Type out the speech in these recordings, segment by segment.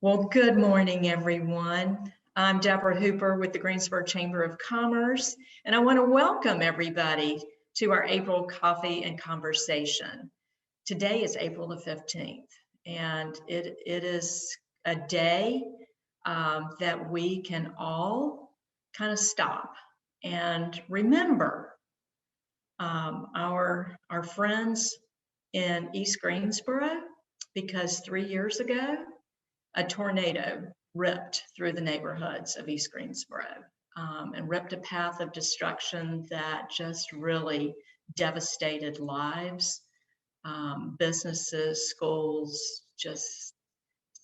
Well, good morning, everyone. I'm Deborah Hooper with the Greensboro Chamber of Commerce, and I want to welcome everybody to our April Coffee and Conversation. Today is April the 15th, and it is a day that we can all kind of stop and remember our friends in East Greensboro, because 3 years ago, a tornado ripped through the neighborhoods of East Greensboro and ripped a path of destruction that just really devastated lives, businesses, schools, just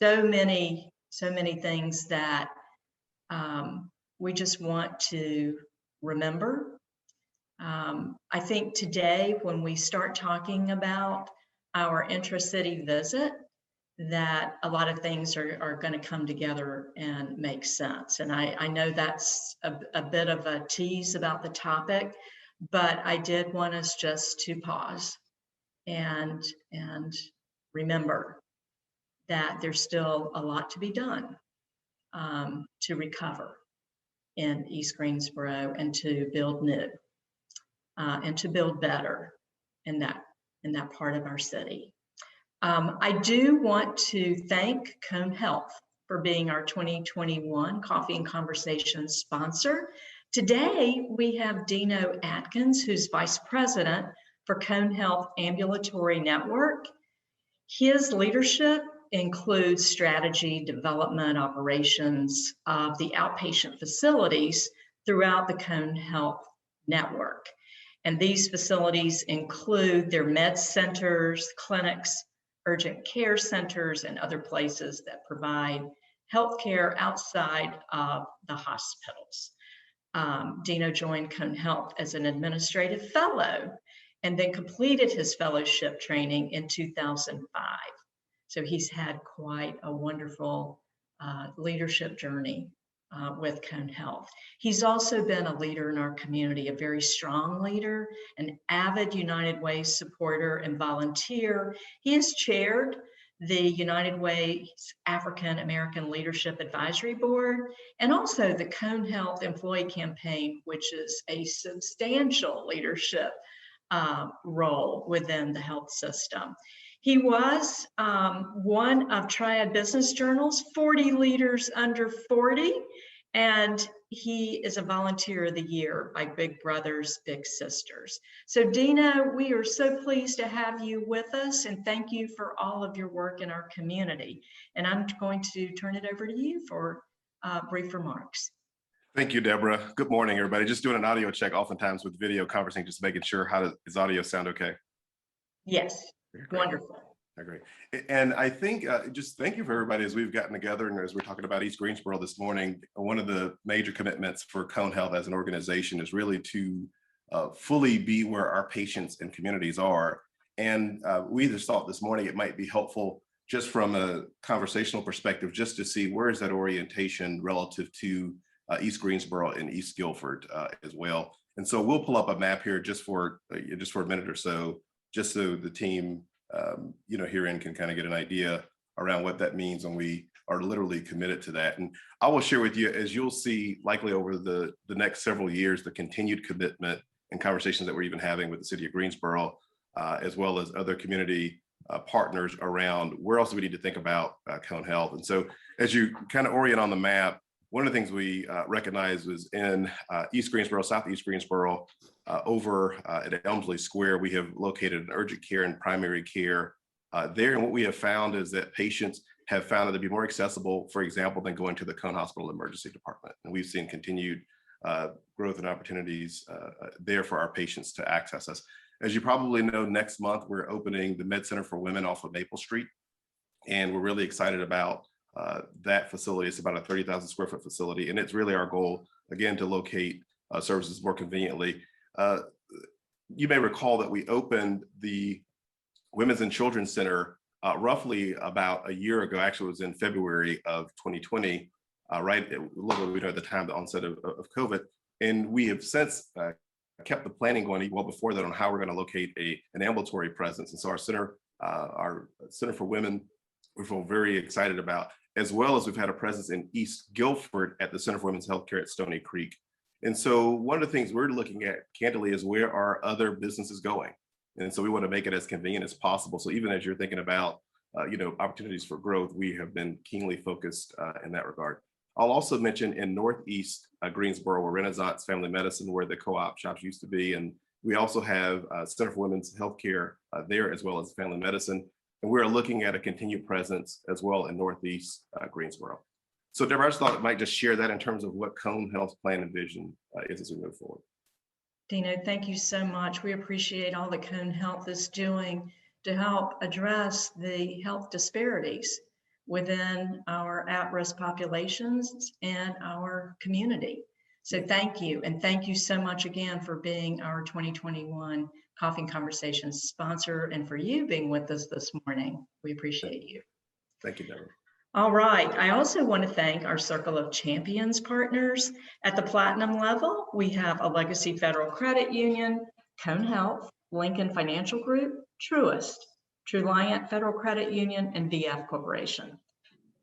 so many things that we just want to remember. I think today, when we start talking about our IntraCity Visit, that a lot of things are going to come together and make sense. And I know that's a bit of a tease about the topic, but I did want us just to pause and remember that there's still a lot to be done to recover in East Greensboro and to build new and to build better in that part of our city. I do want to thank Cone Health for being our 2021 Coffee and Conversation sponsor. Today, we have Dino Atkins, who's Vice President for Cone Health Ambulatory Network. His leadership includes strategy, development, operations of the outpatient facilities throughout the Cone Health network. And these facilities include their med centers, clinics, urgent care centers, and other places that provide healthcare outside of the hospitals. Dino joined Cone Health as an administrative fellow and then completed his fellowship training in 2005. So he's had quite a wonderful leadership journey with Cone Health. He's also been a leader in our community, a very strong leader, an avid United Way supporter and volunteer. He has chaired the United Way's African American Leadership Advisory Board and also the Cone Health Employee Campaign, which is a substantial leadership role within the health system. He was one of Triad Business Journal's 40 Leaders Under 40, and he is a Volunteer of the Year by Big Brothers Big Sisters. So Dino, we are so pleased to have you with us, and thank you for all of your work in our community. And I'm going to turn it over to you for brief remarks. Thank you, Deborah. Good morning, everybody. Just doing an audio check oftentimes with video conferencing, just making sure does audio sound okay? Yes, wonderful. Great. And I think just thank you for everybody as we've gotten together and as we're talking about East Greensboro this morning. One of the major commitments for Cone Health as an organization is really to fully be where our patients and communities are. And we just thought this morning it might be helpful just from a conversational perspective, just to see where is that orientation relative to East Greensboro and East Guilford as well. And so we'll pull up a map here just for a minute or so, just so the team herein can kind of get an idea around what that means when we are literally committed to that. And I will share with you, as you'll see likely over the next several years, the continued commitment and conversations that we're even having with the city of Greensboro, as well as other community partners around where else do we need to think about Cone Health. And so as you kind of orient on the map, one of the things we recognized was in East Greensboro, Southeast Greensboro, over at Elmsley Square, we have located an urgent care and primary care there. And what we have found is that patients have found it to be more accessible, for example, than going to the Cone Hospital Emergency Department. And we've seen continued growth and opportunities there for our patients to access us. As you probably know, next month, we're opening the Med Center for Women off of Maple Street. And we're really excited about that facility. It's about a 30,000 square foot facility. And it's really our goal, again, to locate services more conveniently. You may recall that we opened the Women's and Children's Center roughly about a year ago. Actually, it was in February of 2020, right a little bit at the time, the onset of COVID. And we have since kept the planning going well before that on how we're going to locate an ambulatory presence. And so our Center for Women, we feel very excited about. as well as we've had a presence in East Guilford at the Center for Women's Healthcare at Stony Creek. And so one of the things we're looking at candidly is where are other businesses going? And so we want to make it as convenient as possible. So even as you're thinking about opportunities for growth, we have been keenly focused in that regard. I'll also mention in Northeast Greensboro, where Renaissance Family Medicine, where the co-op shops used to be. And we also have Center for Women's Healthcare there, as well as family medicine. And we're looking at a continued presence as well in Northeast Greensboro. So Deborah, I just thought I might just share that in terms of what Cone Health's plan and vision is as we move forward. Dino, thank you so much. We appreciate all that Cone Health is doing to help address the health disparities within our at-risk populations and our community. So thank you. And thank you so much again for being our 2021 Coffee and Conversations sponsor and for you being with us this morning. We appreciate you. Thank you, Deborah. All right. I also want to thank our Circle of Champions partners. At the platinum level, we have a Legacy Federal Credit Union, Cone Health, Lincoln Financial Group, Truist, Truliant Federal Credit Union, and VF Corporation.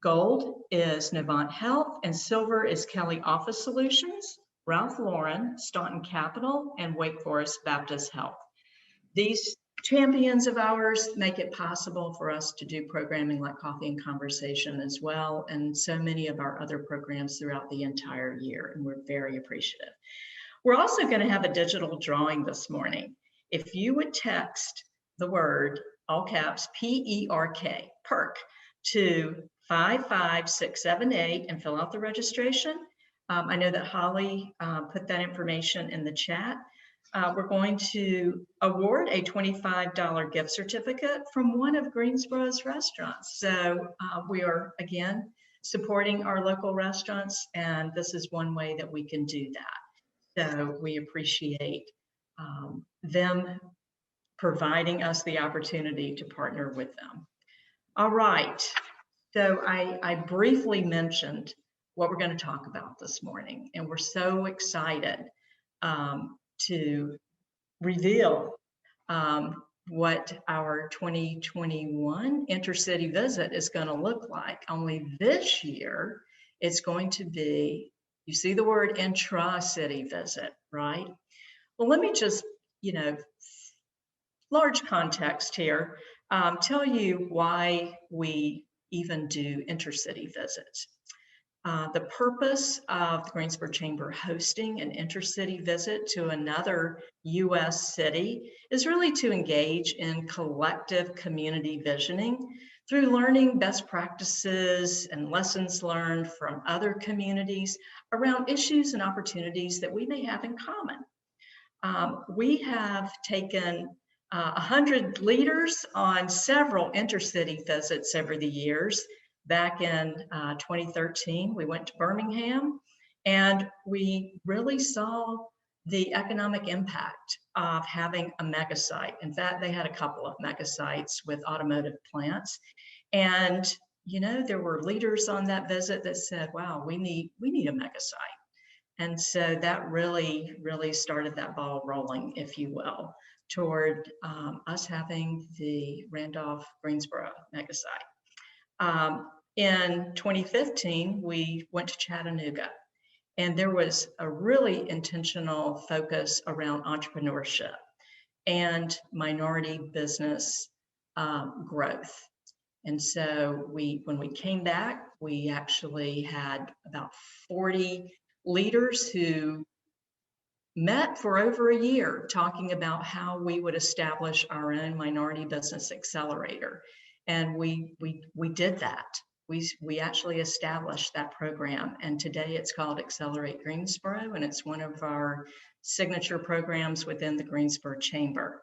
Gold is Novant Health, and silver is Kelly Office Solutions, Ralph Lauren, Staunton Capital, and Wake Forest Baptist Health. These champions of ours make it possible for us to do programming like Coffee and Conversation as well, and so many of our other programs throughout the entire year, and we're very appreciative. We're also going to have a digital drawing this morning. If you would text the word, all caps, PERK, PERK, to 55678 and fill out the registration. I know that Holly put that information in the chat. We're going to award a $25 gift certificate from one of Greensboro's restaurants. So we are, again, supporting our local restaurants, and this is one way that we can do that. So we appreciate them providing us the opportunity to partner with them. All right, so I briefly mentioned what we're going to talk about this morning, and we're so excited to reveal what our 2021 IntraCity Visit is going to look like. Only this year, it's going to be, you see the word IntraCity Visit, right? Well, let me just, large context here, tell you why we even do IntraCity Visits. The purpose of the Greensboro Chamber hosting an IntraCity Visit to another U.S. city is really to engage in collective community visioning through learning best practices and lessons learned from other communities around issues and opportunities that we may have in common. We have taken 100 leaders on several IntraCity visits over the years. Back in 2013, we went to Birmingham, and we really saw the economic impact of having a mega site. In fact, they had a couple of mega sites with automotive plants. And, there were leaders on that visit that said, wow, we need a mega site. And so that really, really started that ball rolling, if you will, toward us having the Randolph Greensboro mega site. In 2015, we went to Chattanooga, and there was a really intentional focus around entrepreneurship and minority business growth. And so when we came back, we actually had about 40 leaders who met for over a year talking about how we would establish our own minority business accelerator. And we did that. We actually established that program, and today it's called Accelerate Greensboro, and it's one of our signature programs within the Greensboro Chamber.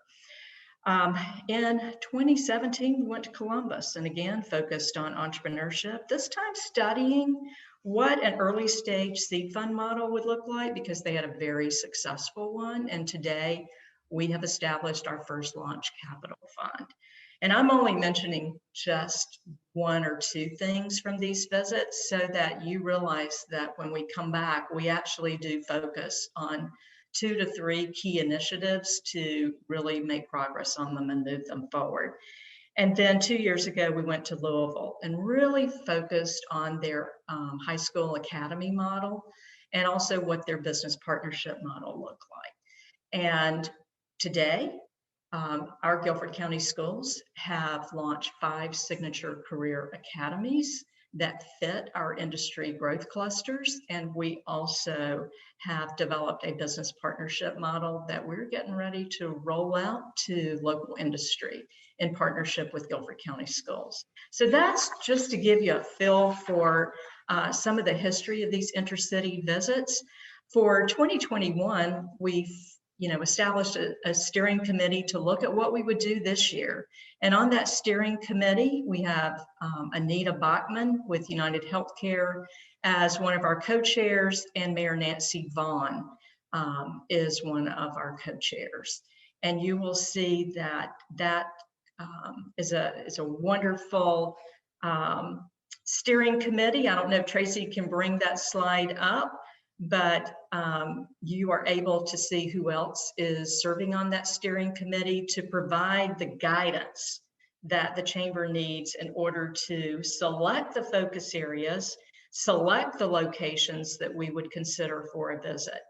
In 2017, we went to Columbus and again focused on entrepreneurship, this time studying what an early stage seed fund model would look like, because they had a very successful one. And today we have established our first launch capital fund. And I'm only mentioning just one or two things from these visits so that you realize that when we come back, we actually do focus on 2 to 3 key initiatives to really make progress on them and move them forward. And then 2 years ago, we went to Louisville and really focused on their high school academy model and also what their business partnership model looked like. And today, our Guilford County schools have launched 5 signature career academies that fit our industry growth clusters. And we also have developed a business partnership model that we're getting ready to roll out to local industry in partnership with Guilford County Schools. So that's just to give you a feel for some of the history of these intercity visits. For 2021, we've established a steering committee to look at what we would do this year. And on that steering committee, we have Anita Bachman with United Healthcare as one of our co-chairs, and Mayor Nancy Vaughn is one of our co-chairs. And you will see that is a wonderful steering committee. I don't know if Tracy can bring that slide up, but you are able to see who else is serving on that steering committee to provide the guidance that the chamber needs in order to select the focus areas, select the locations that we would consider for a visit.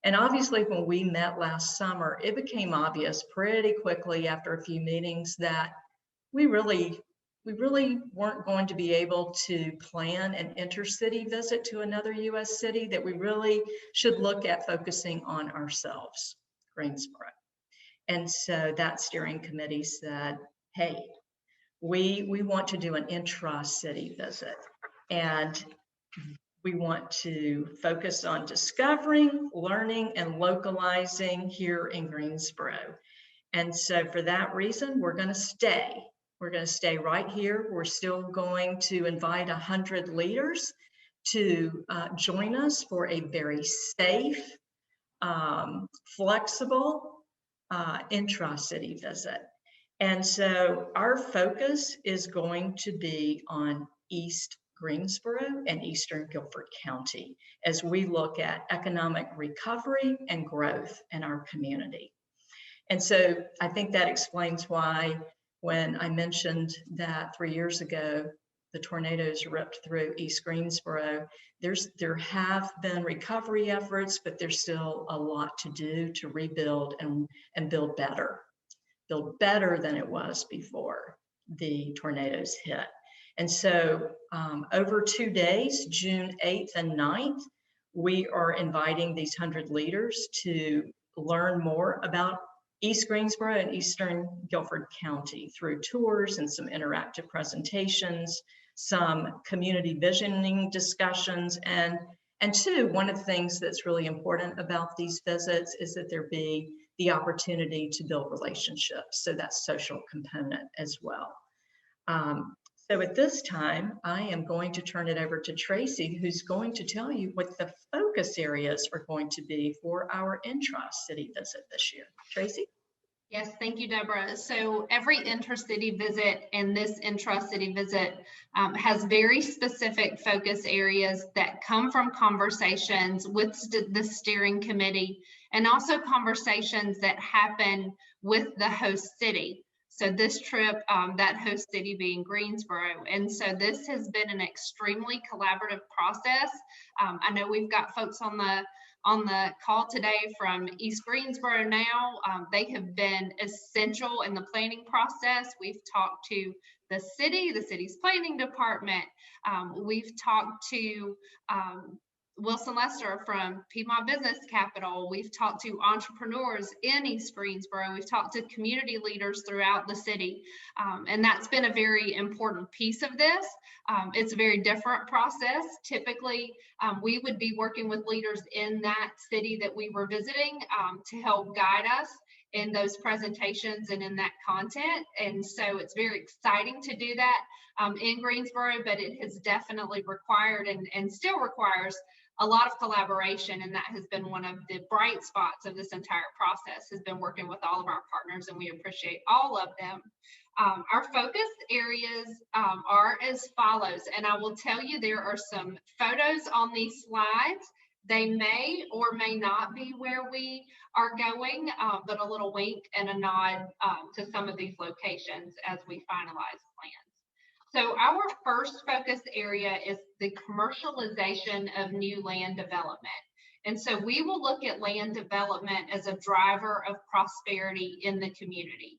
And obviously, when we met last summer, it became obvious pretty quickly after a few meetings that we really weren't going to be able to plan an intercity visit to another U.S. city, that we really should look at focusing on ourselves, Greensboro. And so that steering committee said, hey, we want to do an intra-city visit. And we want to focus on discovering, learning, and localizing here in Greensboro. And so for that reason, we're going to stay. We're going to stay right here. We're still going to invite 100 leaders to join us for a very safe, flexible intra-city visit. And so our focus is going to be on East Greensboro and Eastern Guilford County as we look at economic recovery and growth in our community. And so I think that explains why when I mentioned that 3 years ago, the tornadoes ripped through East Greensboro, there have been recovery efforts, but there's still a lot to do to rebuild and build better than it was before the tornadoes hit. And so over 2 days, June 8th and 9th, we are inviting these 100 leaders to learn more about East Greensboro and Eastern Guilford County through tours and some interactive presentations, some community visioning discussions, and two, one of the things that's really important about these visits is that there be the opportunity to build relationships. So that's social component as well. So at this time, I am going to turn it over to Tracy, who's going to tell you what the focus areas are going to be for our intra-city visit this year. Tracy? Yes, thank you, Deborah. So every intercity visit and this intra-city visit has very specific focus areas that come from conversations with the steering committee and also conversations that happen with the host city. So this trip, that host city being Greensboro. And so this has been an extremely collaborative process. I know we've got folks on the call today from East Greensboro now. They have been essential in the planning process. We've talked to the city's planning department. We've talked to Wilson Lester from Piedmont Business Capital. We've talked to entrepreneurs in East Greensboro. We've talked to community leaders throughout the city. And that's been a very important piece of this. It's a very different process. Typically, we would be working with leaders in that city that we were visiting to help guide us in those presentations and in that content. And so it's very exciting to do that in Greensboro, but it has definitely required and still requires a lot of collaboration, and that has been one of the bright spots of this entire process, has been working with all of our partners, and we appreciate all of them. Our focus areas are as follows, and I will tell you there are some photos on these slides They may or may not be where we are going, but a little wink and a nod to some of these locations as we finalize plans. So our first focus area is the commercialization of new land development. And so we will look at land development as a driver of prosperity in the community.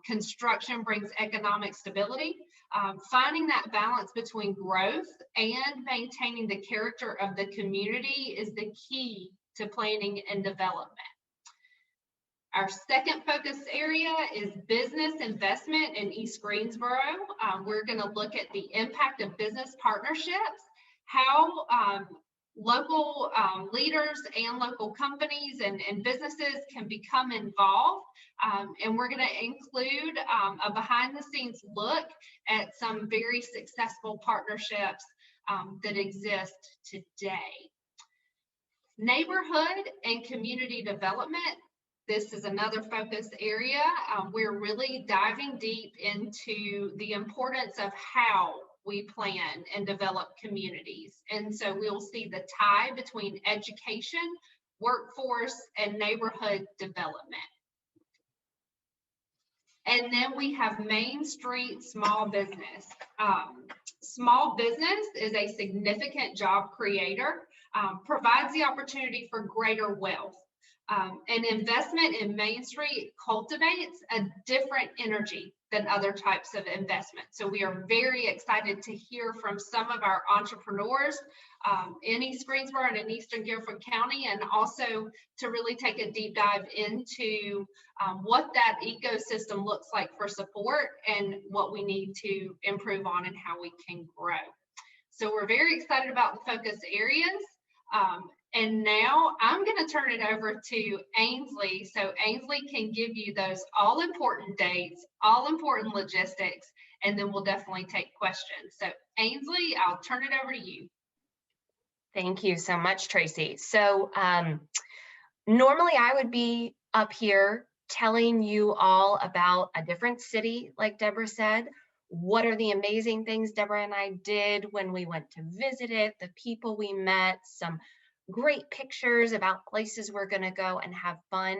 Construction brings economic stability. Finding that balance between growth and maintaining the character of the community is the key to planning and development. Our second focus area is business investment in East Greensboro. We're going to look at the impact of business partnerships, how local leaders and local companies and businesses can become involved. And we're going to include a behind the scenes look at some very successful partnerships that exist today. Neighborhood and community development. This is another focus area. We're really diving deep into the importance of how we plan and develop communities. And so we'll see the tie between education, workforce, and neighborhood development. And then we have Main Street small business. Small business is a significant job creator, provides the opportunity for greater wealth. An investment in Main Street cultivates a different energy than other types of investment. So we are very excited to hear from some of our entrepreneurs in East Greensboro and in Eastern Guilford County, and also to really take a deep dive into what that ecosystem looks like for support and what we need to improve on and how we can grow. So we're very excited about the focus areas. And now I'm going to turn it over to Ainsley, so Ainsley can give you those all important dates, all important logistics, and then we'll definitely take questions. So Ainsley, I'll turn it over to you. Thank you so much, Tracy. So normally I would be up here telling you all about a different city, like Deborah said. What are the amazing things Deborah and I did when we went to visit it, the people we met, some great pictures about places we're going to go and have fun.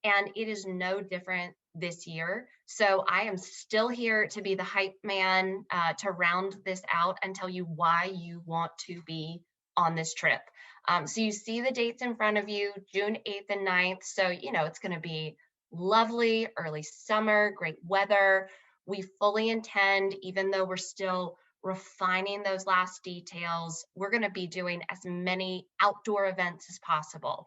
And it is no different this year. So I am still here to be the hype man to round this out and tell you why you want to be on this trip. So you see the dates in front of you, June 8th and 9th. So, you know, it's going to be lovely, early summer, great weather. We fully intend, even though we're still refining those last details, we're going to be doing as many outdoor events as possible.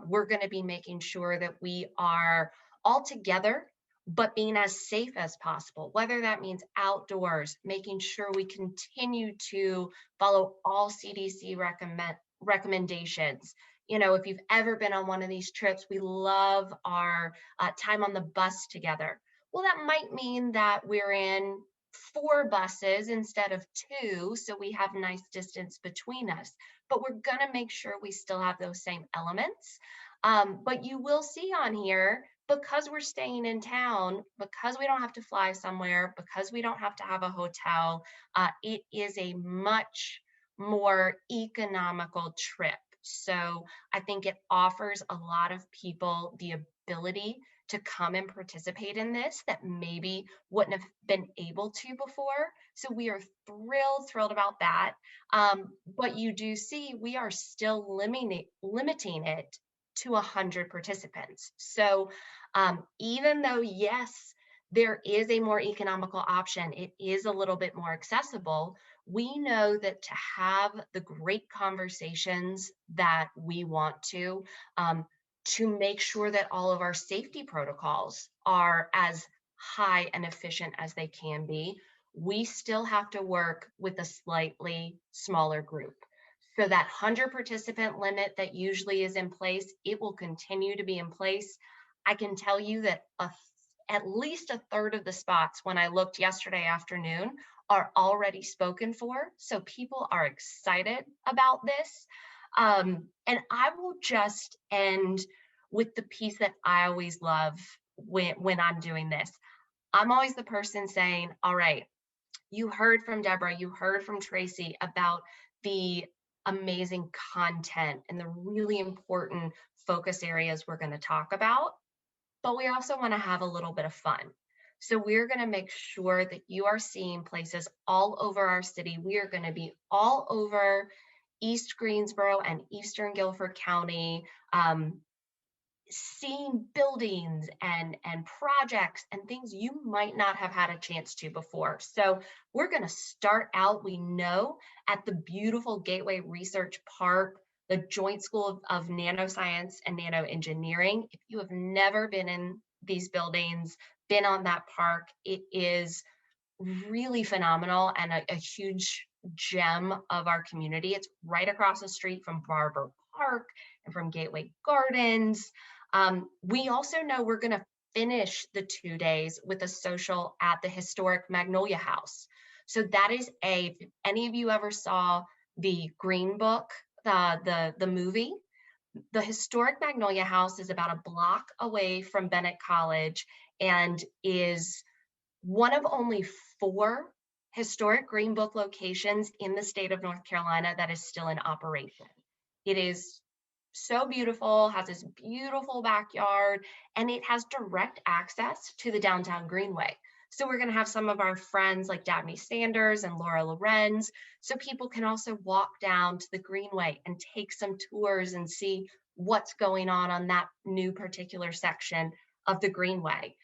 We're going to be making sure that we are all together, but being as safe as possible, whether that means outdoors, making sure we continue to follow all CDC recommendations. You know, if you've ever been on one of these trips, we love our time on the bus together. Well, that might mean that we're in 4 buses instead of 2, so we have nice distance between us, but we're gonna make sure we still have those same elements. But you will see on here, because we're staying in town, because we don't have to fly somewhere, because we don't have to have a hotel, it is a much more economical trip. So I think it offers a lot of people the ability to come and participate in this that maybe wouldn't have been able to before. So we are thrilled about that. But you do see we are still limiting it to 100 participants. So even though, yes, there is a more economical option, it is a little bit more accessible, we know that to have the great conversations that we want to make sure that all of our safety protocols are as high and efficient as they can be, we still have to work with a slightly smaller group. So that 100 participant limit that usually is in place, it will continue to be in place. I can tell you that at least a third of the spots when I looked yesterday afternoon are already spoken for. So people are excited about this. And I will just end with the piece that I always love when I'm doing this. I'm always the person saying, all right, you heard from Deborah, you heard from Tracy about the amazing content and the really important focus areas we're going to talk about, but we also want to have a little bit of fun. So we're going to make sure that you are seeing places all over our city. We are going to be all over East Greensboro and Eastern Guilford County, seeing buildings and projects and things you might not have had a chance to before. So we're going to start out, we know, at the beautiful Gateway Research Park, the Joint School of Nanoscience and Nanoengineering. If you have never been in these buildings, been on that park, it is really phenomenal and a huge gem of our community. It's right across the street from Barber Park and from Gateway Gardens. We also know we're going to finish the 2 days with a social at the historic Magnolia House. So that is if any of you ever saw the Green Book, the movie, the historic Magnolia House is about a block away from Bennett College and is one of only 4 historic Green Book locations in the state of North Carolina that is still in operation. It is so beautiful, has this beautiful backyard, and it has direct access to the downtown Greenway. So we're going to have some of our friends like Dabney Sanders and Laura Lorenz, so people can also walk down to the Greenway and take some tours and see what's going on that new particular section of the Greenway.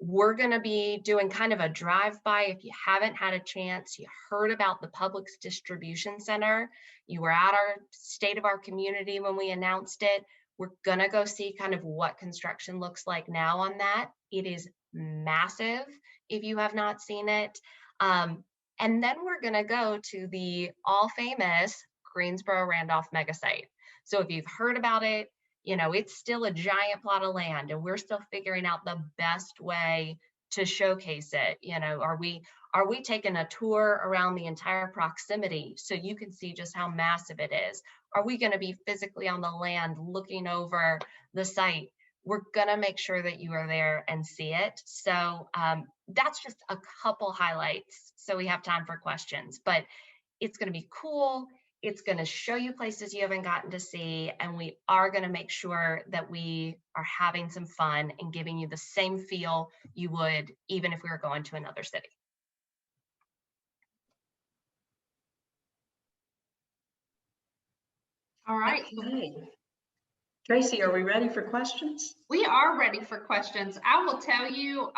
We're going to be doing kind of a drive-by. If you haven't had a chance, you heard about the Publix Distribution Center, you were at our State of Our Community when we announced it. We're going to go see kind of what construction looks like now on that. It is massive if you have not seen it. And then we're going to go to the all-famous Greensboro Randolph mega site. So if you've heard about it, you know, it's still a giant plot of land and we're still figuring out the best way to showcase it. You know, are we taking a tour around the entire proximity so you can see just how massive it is? Are we going to be physically on the land looking over the site? We're going to make sure that you are there and see it. So that's just a couple highlights so we have time for questions, but it's going to be cool. It's going to show you places you haven't gotten to see, and we are going to make sure that we are having some fun and giving you the same feel you would even if we were going to another city. All right. Okay. Tracy, are we ready for questions? We are ready for questions. I will tell you,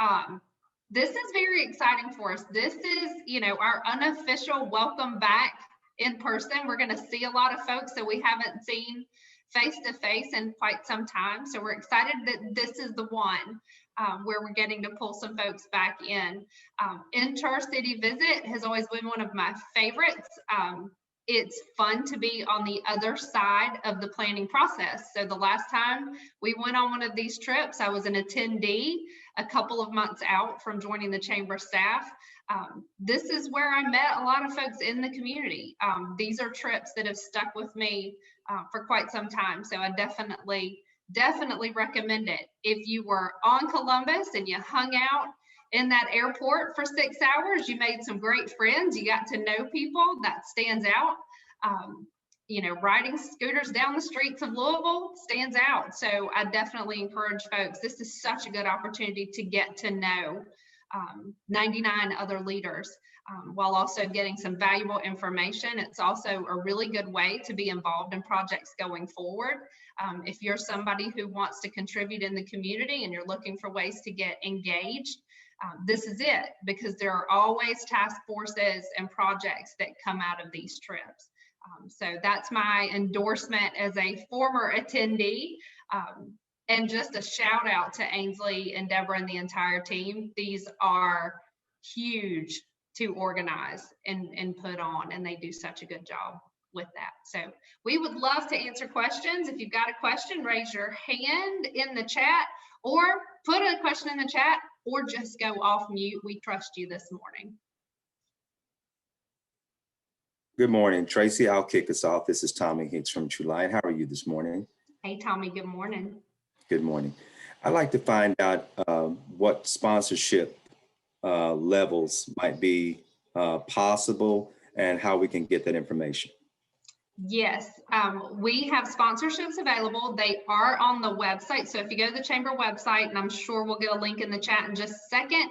this is very exciting for us. This is, you know, our unofficial welcome back in person. We're going to see a lot of folks that we haven't seen face to face in quite some time. So we're excited that this is the one where we're getting to pull some folks back in. IntraCity Visit has always been one of my favorites. It's fun to be on the other side of the planning process. So the last time we went on one of these trips, I was an attendee a couple of months out from joining the chamber staff. This is where I met a lot of folks in the community. These are trips that have stuck with me for quite some time. So I definitely recommend it. If you were on Columbus and you hung out in that airport for 6 hours, you made some great friends, you got to know people, that stands out. You know, riding scooters down the streets of Louisville stands out. So I definitely encourage folks, this is such a good opportunity to get to know 99 other leaders while also getting some valuable information. It's also a really good way to be involved in projects going forward. If you're somebody who wants to contribute in the community and you're looking for ways to get engaged, this is it, because there are always task forces and projects that come out of these trips. So that's my endorsement as a former attendee. And just a shout out to Ainsley and Deborah and the entire team. These are huge to organize and put on, and they do such a good job with that. So we would love to answer questions. If you've got a question, raise your hand in the chat or put a question in the chat or just go off mute. We trust you this morning. Good morning, Tracy. I'll kick us off. This is Tommy Hicks from True Line. How are you this morning? Hey, Tommy, good morning. Good morning. I'd like to find out what sponsorship levels might be possible and how we can get that information. Yes, we have sponsorships available. They are on the website. So if you go to the chamber website, and I'm sure we'll get a link in the chat in just a second,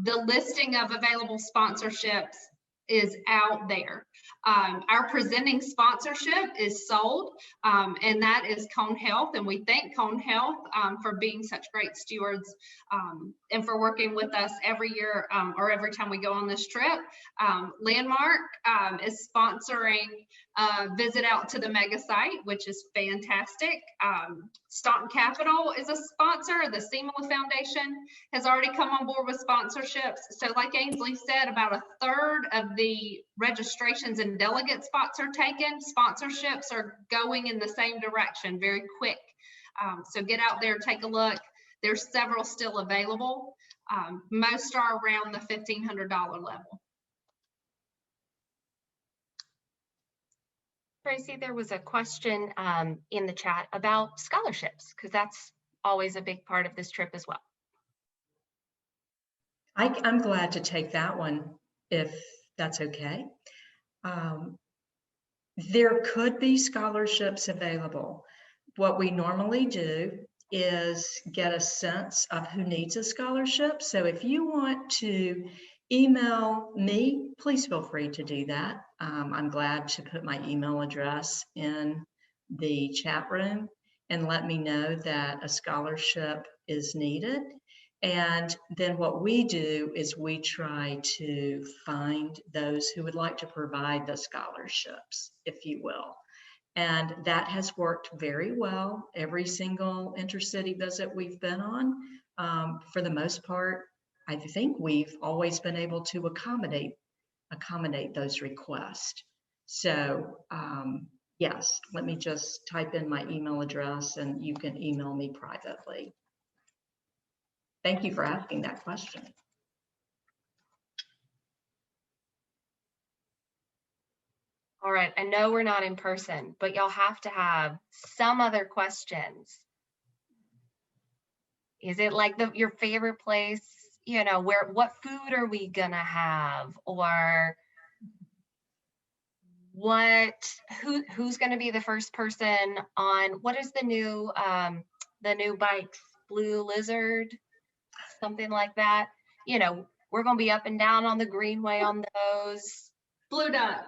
the listing of available sponsorships is out there. Our presenting sponsorship is sold, and that is Cone Health. And we thank Cone Health for being such great stewards and for working with us every year or every time we go on this trip. Landmark is sponsoring a visit out to the mega site, which is fantastic. Staunton Capital is a sponsor. The SEMA Foundation has already come on board with sponsorships. So like Ainsley said, about a third of the registrations and delegate spots are taken. Sponsorships are going in the same direction very quick. So get out there, take a look. There's several still available. Most are around the $1,500 level. Tracy, there was a question in the chat about scholarships, because that's always a big part of this trip as well. I'm glad to take that one, if that's okay. There could be scholarships available. What we normally do is get a sense of who needs a scholarship. So if you want to email me, please feel free to do that. I'm glad to put my email address in the chat room and let me know that a scholarship is needed. And then what we do is we try to find those who would like to provide the scholarships, if you will. And that has worked very well. Every single IntraCity visit we've been on, for the most part, I think we've always been able to accommodate those requests. So yes, let me just type in my email address and you can email me privately. Thank you for asking that question. All right, I know we're not in person, but y'all have to have some other questions. Is it like your favorite place? You know, what food are we gonna have? Or who's gonna be the first person on, what is the new bikes, Blue Lizard, something like that? You know, we're gonna be up and down on the Greenway on those. Blue Duck.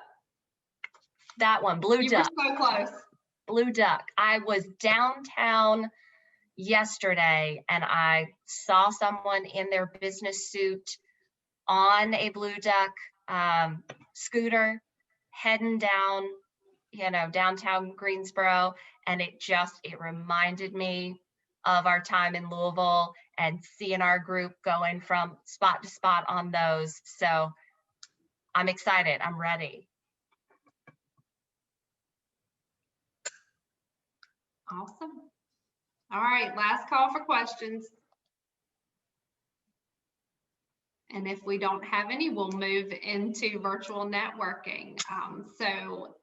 That one, Blue Duck. You were so close. Blue Duck. I was downtown yesterday and I saw someone in their business suit on a Blue Duck scooter heading down, you know, downtown Greensboro. And it reminded me of our time in Louisville and seeing our group going from spot to spot on those. So I'm excited. I'm ready. Awesome. All right, last call for questions. And if we don't have any, we'll move into virtual networking. So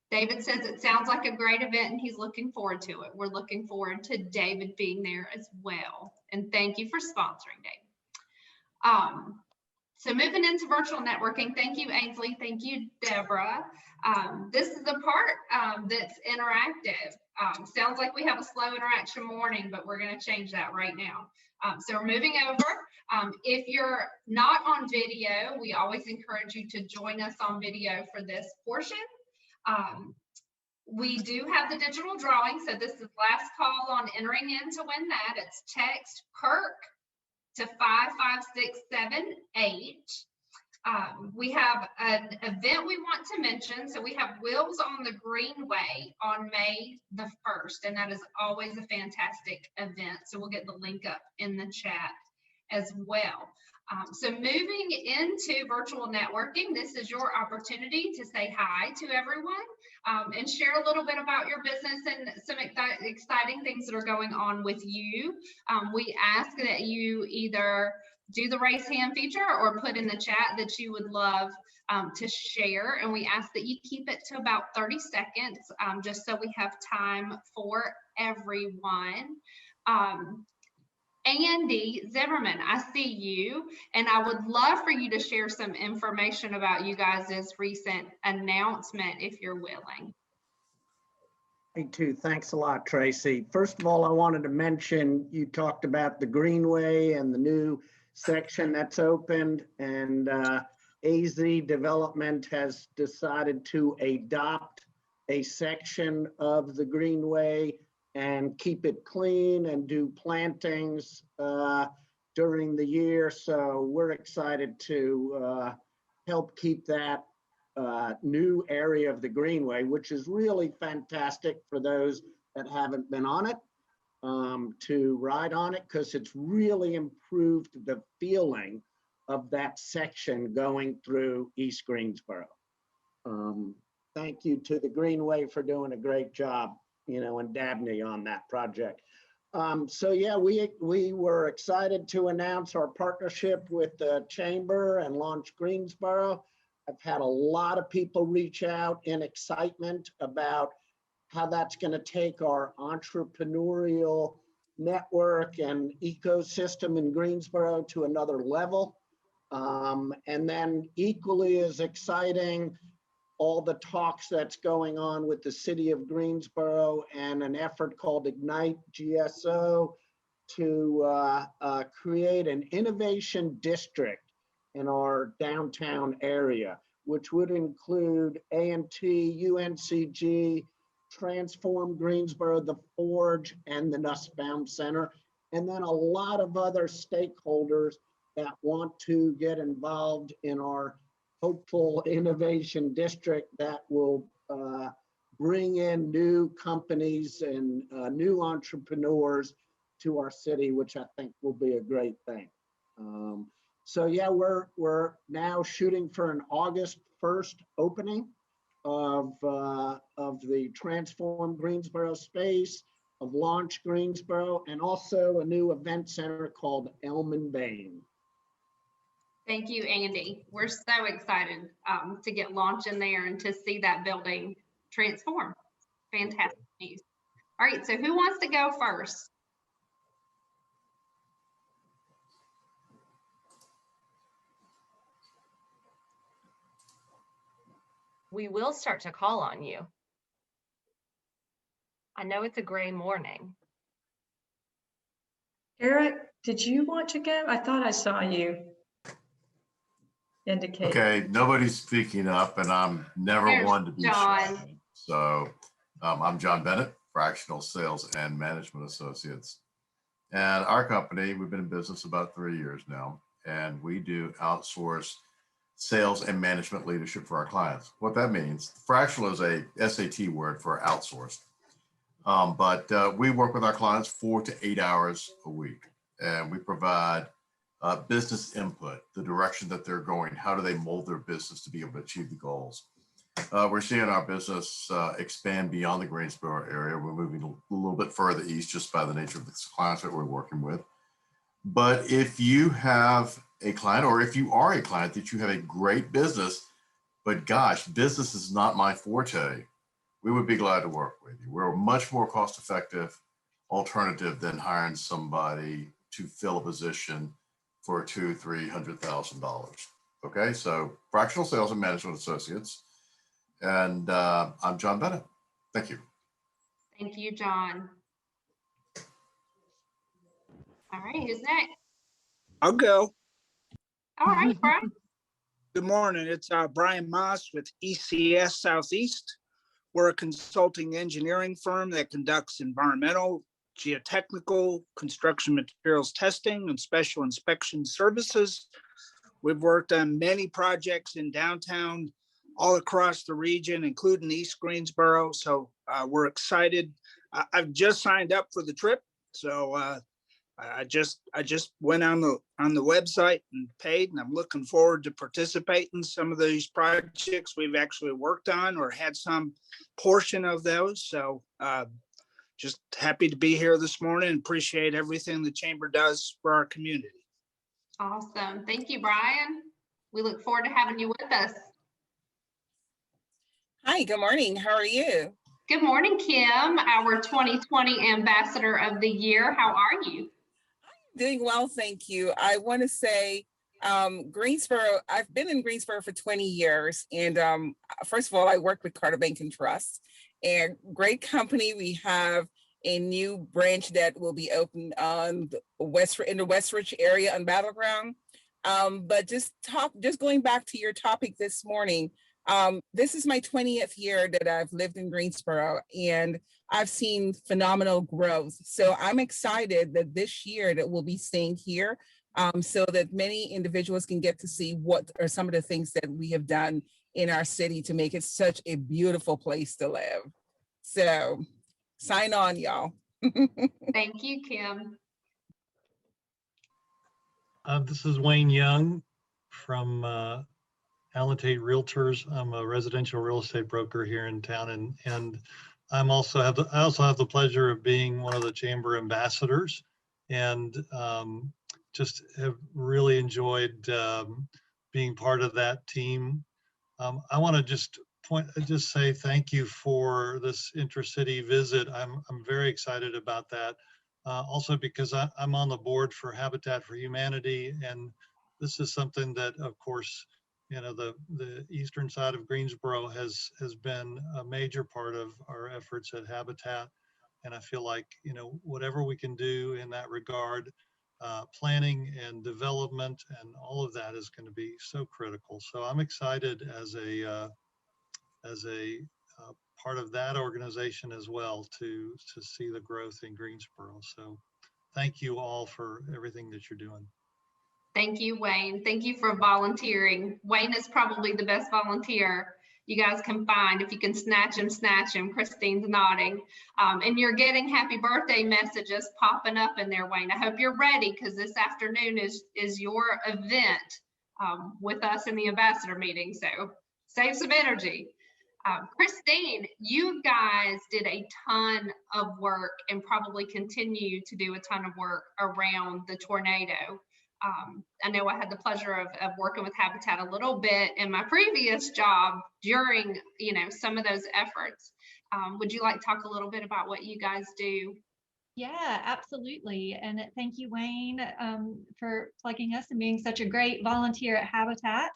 David says it sounds like a great event and he's looking forward to it. We're looking forward to David being there as well. And thank you for sponsoring, David. So moving into virtual networking, thank you, Ainsley. Thank you, Deborah. This is the part that's interactive. Sounds like we have a slow interaction morning, but we're going to change that right now. So we're moving over. If you're not on video, we always encourage you to join us on video for this portion. We do have the digital drawing. So this is last call on entering in to win that. It's text PERK to 55678. We have an event we want to mention. So we have Wheels on the Greenway on May the 1st, and that is always a fantastic event. So we'll get the link up in the chat as well. So moving into virtual networking, this is your opportunity to say hi to everyone and share a little bit about your business and some exciting things that are going on with you. We ask that you either do the raise hand feature or put in the chat that you would love to share. And we ask that you keep it to about 30 seconds just so we have time for everyone. Andy Zimmerman, I see you, and I would love for you to share some information about you guys' recent announcement, if you're willing. Me too. Thanks a lot, Tracy. First of all, I wanted to mention, you talked about the Greenway and the new section that's opened, and AZ Development has decided to adopt a section of the Greenway and keep it clean and do plantings during the year. So we're excited to help keep that new area of the Greenway, which is really fantastic for those that haven't been on it, to ride on it, because it's really improved the feeling of that section going through East Greensboro. Thank you to the Greenway for doing a great job, and Dabney on that project. So yeah, we were excited to announce our partnership with the Chamber and launch Greensboro. I've had a lot of people reach out in excitement about how that's going to take our entrepreneurial network and ecosystem in Greensboro to another level. And then equally as exciting, all the talks that's going on with the city of Greensboro and an effort called Ignite GSO to create an innovation district in our downtown area, which would include A&T, UNCG, Transform Greensboro, the Forge, and the Nussbaum Center, and then a lot of other stakeholders that want to get involved in our hopeful innovation district that will bring in new companies and new entrepreneurs to our city, which I think will be a great thing. So yeah, we're now shooting for an August 1st opening of the Transform Greensboro space, of Launch Greensboro, and also a new event center called Elman Bain. Thank you, Andy. We're so excited to get Launch in there and to see that building transform. Fantastic news. All right, so who wants to go first? We will start to call on you. I know it's a gray morning. Eric, did you want to go? I thought I saw you indicate. Okay, nobody's speaking up, and I'm never There's one to be John. shy. So I'm John Bennett, Fractional Sales and Management Associates. And our company, we've been in business about 3 years now, and we do outsource sales and management leadership for our clients. What that means, fractional is a SAT word for outsourced. But we work with our clients 4 to 8 hours a week, and we provide business input, the direction that they're going, how do they mold their business to be able to achieve the goals. We're seeing our business expand beyond the Greensboro area. We're moving a little bit further east just by the nature of the clients that we're working with. But if you have a client, or if you are a client that you have a great business, but gosh, business is not my forte, we would be glad to work with you. We're a much more cost-effective alternative than hiring somebody to fill a position for $200,000-$300,000. Okay, so Fractional Sales and Management Associates, and I'm John Bennett. Thank you. Thank you, John. All right, who's next? I'll go. All right, Brian. Good morning. It's Brian Moss with ECS Southeast. We're a consulting engineering firm that conducts environmental, geotechnical, construction materials testing, and special inspection services. We've worked on many projects in downtown, all across the region, including East Greensboro. So we're excited. I've just signed up for the trip. So I just went on the website and paid, and I'm looking forward to participating in some of these projects we've actually worked on or had some portion of those. So just happy to be here this morning and appreciate everything the Chamber does for our community. Awesome. Thank you, Brian. We look forward to having you with us. Hi, good morning. How are you? Good morning, Kim, our 2020 Ambassador of the Year. How are you? Doing well, thank you. I want to say Greensboro, I've been in Greensboro for 20 years. And first of all, I work with Carter Bank and Trust, and great company. We have a new branch that will be open on the in the Westridge area on Battleground. But just going back to your topic this morning, this is my 20th year that I've lived in Greensboro, and I've seen phenomenal growth. So I'm excited that this year that we'll be staying here, so that many individuals can get to see what are some of the things that we have done in our city to make it such a beautiful place to live. So sign on, y'all. Thank you, Kim. This is Wayne Young from Allen Tate Realtors. I'm a residential real estate broker here in town, and I also have the pleasure of being one of the chamber ambassadors, and just have really enjoyed being part of that team. I want to just say thank you for this IntraCity Visit. I'm very excited about that. Also because I'm on the board for Habitat for Humanity, and this is something that, of course, you know, the eastern side of Greensboro has been a major part of our efforts at Habitat. And I feel like, you know, whatever we can do in that regard, planning and development and all of that is going to be so critical. So I'm excited as a part of that organization as well to see the growth in Greensboro. So thank you all for everything that you're doing. Thank you, Wayne. Thank you for volunteering. Wayne is probably the best volunteer you guys can find. If you can snatch him. Christine's nodding. And you're getting happy birthday messages popping up in there, Wayne. I hope you're ready, because this afternoon is your event with us in the ambassador meeting. So save some energy. Christine, you guys did a ton of work and probably continue to do a ton of work around the tornado. I know I had the pleasure of working with Habitat a little bit in my previous job during, you know, some of those efforts. Would you like to talk a little bit about what you guys do? Yeah, absolutely. And thank you, Wayne, for plugging us and being such a great volunteer at Habitat.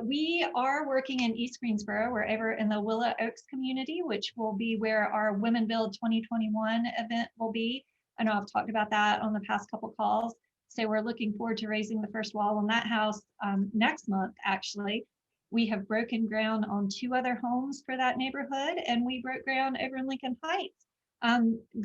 We are working in East Greensboro. We're ever in the Willow Oaks community, which will be where our Women Build 2021 event will be. I know I've talked about that on the past couple calls. So we're looking forward to raising the first wall on that house next month, actually. We have broken ground on 2 other homes for that neighborhood, and we broke ground over in Lincoln Heights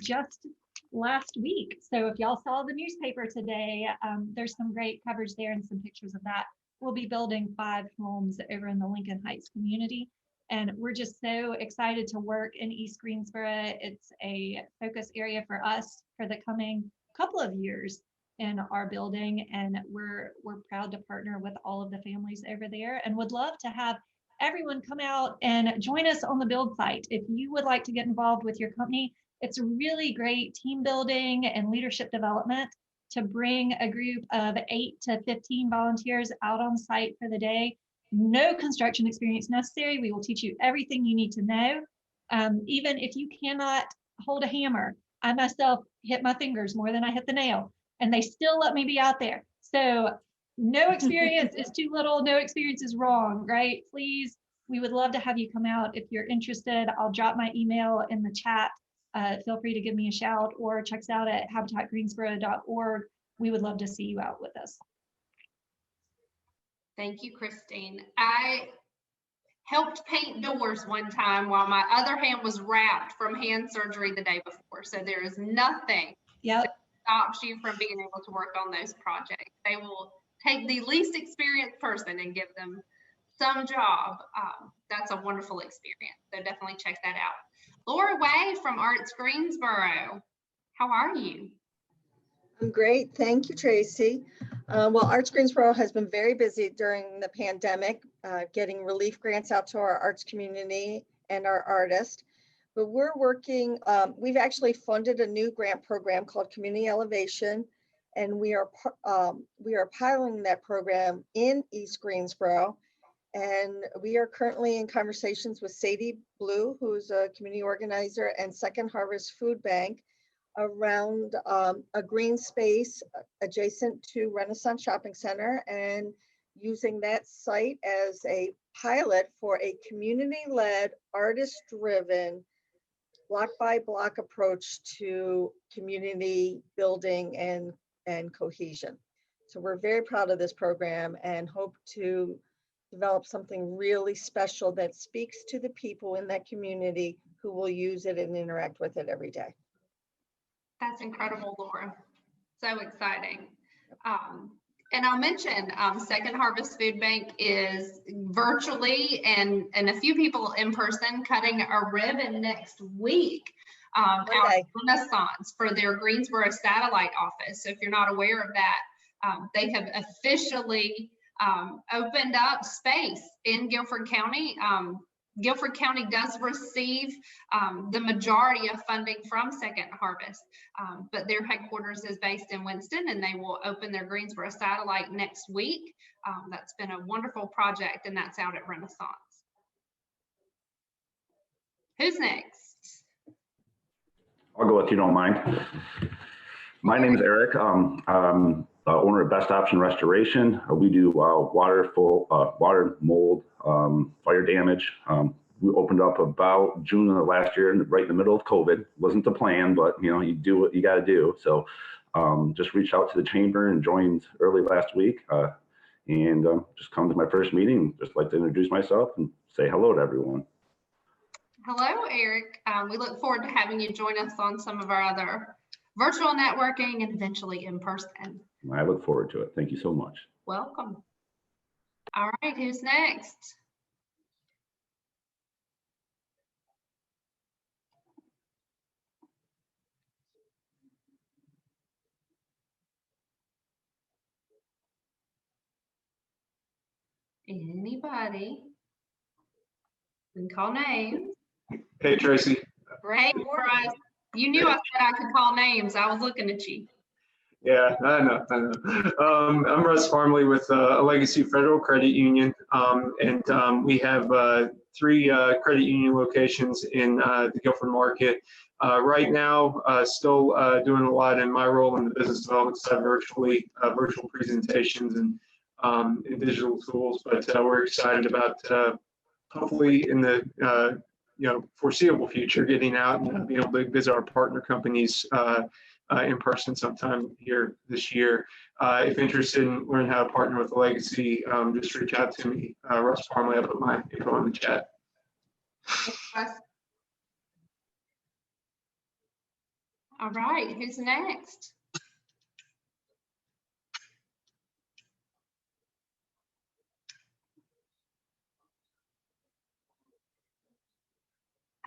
just last week. So if y'all saw the newspaper today, there's some great coverage there and some pictures of that. We'll be building 5 homes over in the Lincoln Heights community. And we're just so excited to work in East Greensboro. It's a focus area for us for the coming couple of years in our building. And we're proud to partner with all of the families over there, and would love to have everyone come out and join us on the build site. If you would like to get involved with your company, it's a really great team building and leadership development to bring a group of 8 to 15 volunteers out on site for the day. No construction experience necessary. We will teach you everything you need to know. Even if you cannot hold a hammer, I myself hit my fingers more than I hit the nail, and they still let me be out there. So no experience is too little, no experience is wrong, right? Please, we would love to have you come out. If you're interested, I'll drop my email in the chat. Feel free to give me a shout or check us out at habitatgreensboro.org. We would love to see you out with us. Thank you, Christine. I helped paint doors one time while my other hand was wrapped from hand surgery the day before. So there is nothing that stops you from being able to work on those projects. They will take the least experienced person and give them some job. That's a wonderful experience. So definitely check that out. Laura Way from Arts Greensboro. How are you? I'm great. Thank you, Tracy. Well, Arts Greensboro has been very busy during the pandemic, getting relief grants out to our arts community and our artists. But we're working, we've actually funded a new grant program called Community Elevation, and we are piloting that program in East Greensboro. And we are currently in conversations with Sadie Blue, who's a community organizer, and Second Harvest Food Bank around a green space adjacent to Renaissance Shopping Center, and using that site as a pilot for a community-led, artist-driven, block-by-block approach to community building and cohesion. So we're very proud of this program and hope to develop something really special that speaks to the people in that community who will use it and interact with it every day. That's incredible, Laura. So exciting. And I'll mention Second Harvest Food Bank is virtually and a few people in person cutting a ribbon next week out of Renaissance for their Greensboro satellite office. So if you're not aware of that, they have officially opened up space in Guilford County. Guilford County does receive the majority of funding from Second Harvest, but their headquarters is based in Winston, and they will open their Greensboro satellite next week. That's been a wonderful project, and that's out at Renaissance. Who's next? I'll go if you don't mind. My name is Eric. I'm owner of Best Option Restoration. We do water, mold, fire damage. We opened up about June of last year, right in the middle of COVID. Wasn't the plan, but you know, you do what you got to do. So just reached out to the chamber and joined early last week, and just come to my first meeting. Just like to introduce myself and say hello to everyone. Hello, Eric. We look forward to having you join us on some of our other virtual networking and eventually in person. I look forward to it. Thank you so much. Welcome. All right, who's next? Anybody? We can call names. Hey, Tracy. Great, Bryce. You knew I said I could call names. I was looking at you. Yeah, I know. I'm Russ Farmley with a Legacy Federal Credit Union, and we have 3 credit union locations in the Guilford market. Right now, still doing a lot in my role in the business development side, virtual presentations and digital tools. But we're excited about hopefully in the foreseeable future getting out and being able to visit our partner companies in person sometime here this year. If interested in learning how to partner with the Legacy, just reach out to me. Russ Farmley, I put my info in the chat. All right, who's next?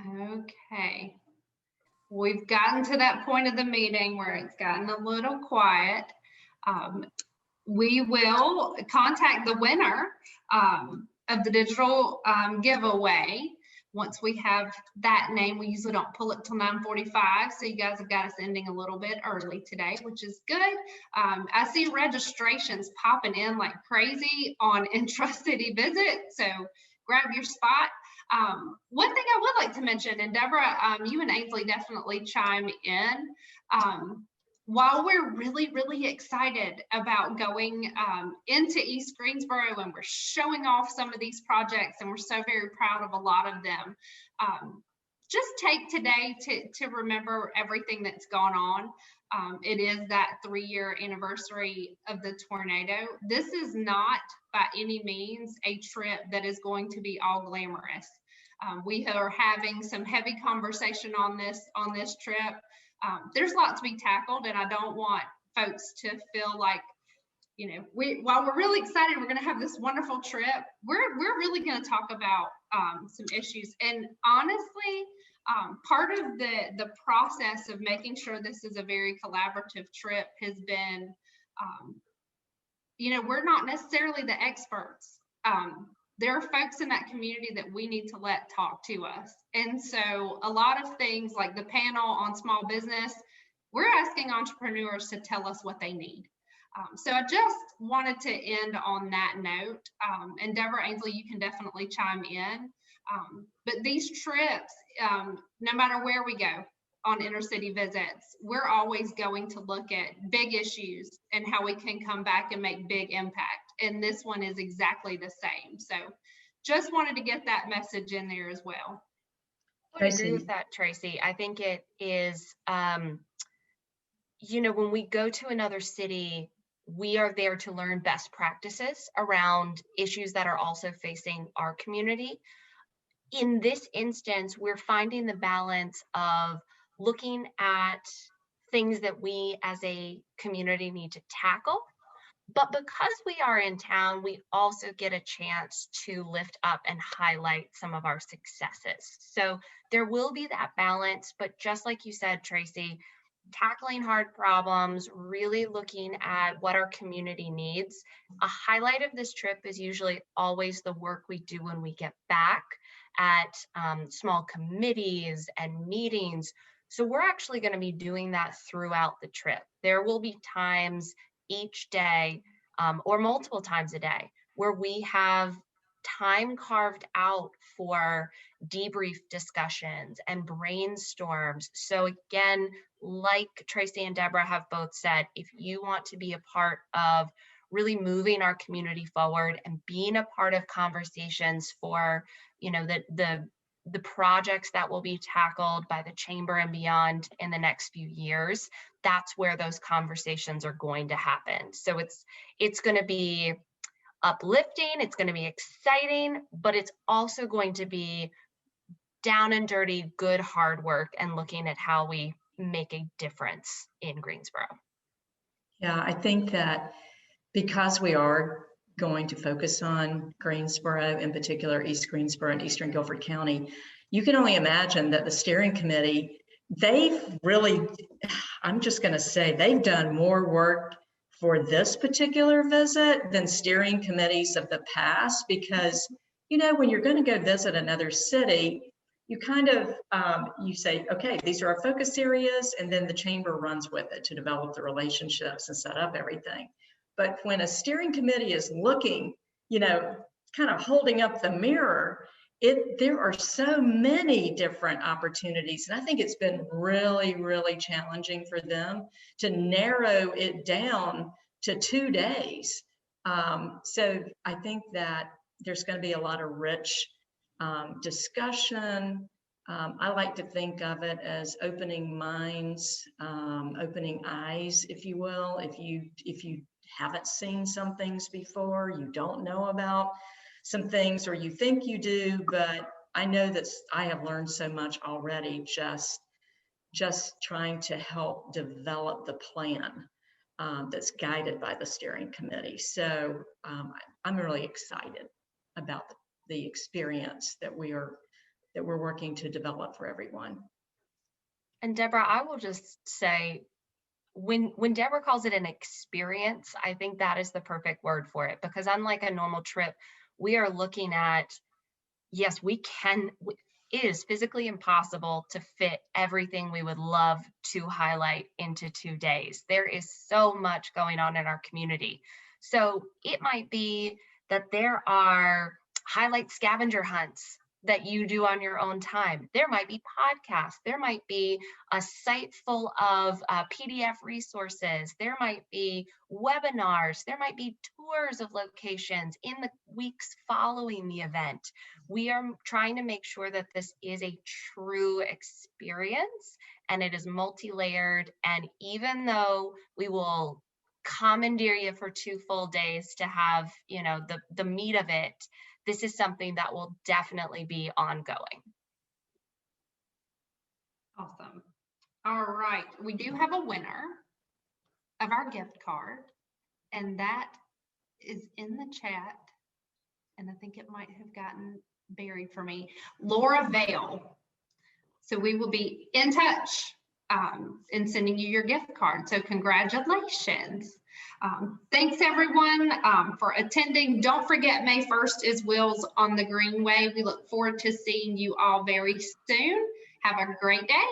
Okay. We've gotten to that point of the meeting where it's gotten a little quiet. We will contact the winner of the digital giveaway. Once we have that name, we usually don't pull it till 9:45. So you guys have got us ending a little bit early today, which is good. I see registrations popping in like crazy on IntraCity Visit. So grab your spot. One thing I would like to mention, and Deborah, you and Ainsley definitely chime in. While we're really, really excited about going into East Greensboro and we're showing off some of these projects and we're so very proud of a lot of them, just take today to remember everything that's gone on. It is that 3-year anniversary of the tornado. This is not by any means a trip that is going to be all glamorous. We are having some heavy conversation on this trip. There's a lot to be tackled, and I don't want folks to feel like, you know, while we're really excited, we're going to have this wonderful trip. We're really going to talk about some issues, and honestly, part of the process of making sure this is a very collaborative trip has been, you know, we're not necessarily the experts. There are folks in that community that we need to let talk to us. And so a lot of things like the panel on small business, we're asking entrepreneurs to tell us what they need. So I just wanted to end on that note. And Deborah, Ainsley, you can definitely chime in. But these trips, no matter where we go, on IntraCity Visits, we're always going to look at big issues and how we can come back and make big impact. And this one is exactly the same. So just wanted to get that message in there as well. I would agree with that, Tracy. I think it is, you know, when we go to another city, we are there to learn best practices around issues that are also facing our community. In this instance, we're finding the balance of looking at things that we as a community need to tackle. But because we are in town, we also get a chance to lift up and highlight some of our successes. So there will be that balance, but just like you said, Tracy, tackling hard problems, really looking at what our community needs. A highlight of this trip is usually always the work we do when we get back at small committees and meetings. So we're actually going to be doing that throughout the trip. There will be times each day or multiple times a day where we have time carved out for debrief discussions and brainstorms. So again, like Tracy and Deborah have both said, if you want to be a part of really moving our community forward and being a part of conversations for, you know, the projects that will be tackled by the chamber and beyond in the next few years, that's where those conversations are going to happen. So it's going to be uplifting, it's going to be exciting, but it's also going to be down and dirty, good hard work and looking at how we make a difference in Greensboro. Yeah, I think that because we are going to focus on Greensboro, in particular East Greensboro and Eastern Guilford County, you can only imagine that the steering committee, they've really, I'm just going to say, they've done more work for this particular visit than steering committees of the past, because, you know, when you're going to go visit another city, you kind of, you say, okay, these are our focus areas, and then the chamber runs with it to develop the relationships and set up everything. But when a steering committee is looking, you know, kind of holding up the mirror, there are so many different opportunities. And I think it's been really, really challenging for them to narrow it down to 2 days. So I think that there's going to be a lot of rich discussion. I like to think of it as opening minds, opening eyes, if you will. If you haven't seen some things before, you don't know about some things, or you think you do, but I know that I have learned so much already just trying to help develop the plan that's guided by the steering committee. So I'm really excited about the experience that we're working to develop for everyone. And Deborah, I will just say, when Deborah calls it an experience, I think that is the perfect word for it, because unlike a normal trip, we are looking at, yes, it is physically impossible to fit everything we would love to highlight into 2 days. There is so much going on in our community. So it might be that there are highlight scavenger hunts that you do on your own time. There might be podcasts. There might be a site full of PDF resources. There might be webinars. There might be tours of locations in the weeks following the event. We are trying to make sure that this is a true experience and it is multi-layered. And even though we will commandeer you for 2 full days to have, you know, the meat of it, this is something that will definitely be ongoing. Awesome. All right, we do have a winner of our gift card, and that is in the chat, and I think it might have gotten buried for me. Laura Vale. So we will be in touch and sending you your gift card. So congratulations. Thanks everyone for attending. Don't forget, May 1st is Wheels on the Greenway. We look forward to seeing you all very soon. Have a great day.